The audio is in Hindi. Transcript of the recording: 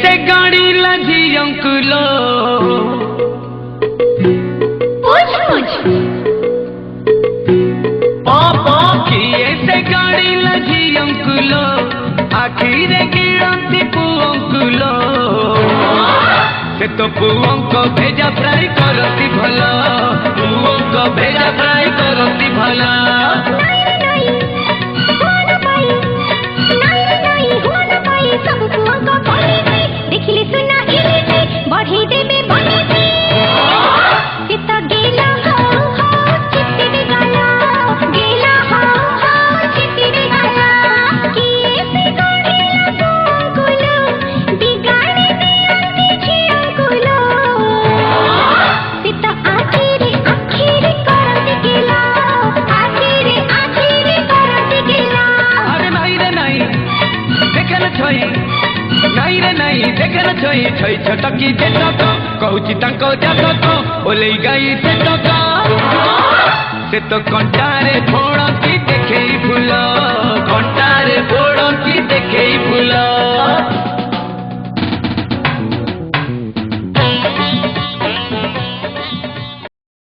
से गाड़ी लजी अंकुलो पापा किए से गाड़ी लजी अंकुलो आखिर गिरती पुअंकुलो से तो पुअंको भेजा फ्राई करती भला पुअंको भेजा फ्राई करती भला नहीं देखन छई छई छटकी जेटक कहूची तांको जातक ओले गाई सेटक से तो कंटारे फोड़ की देखे फूल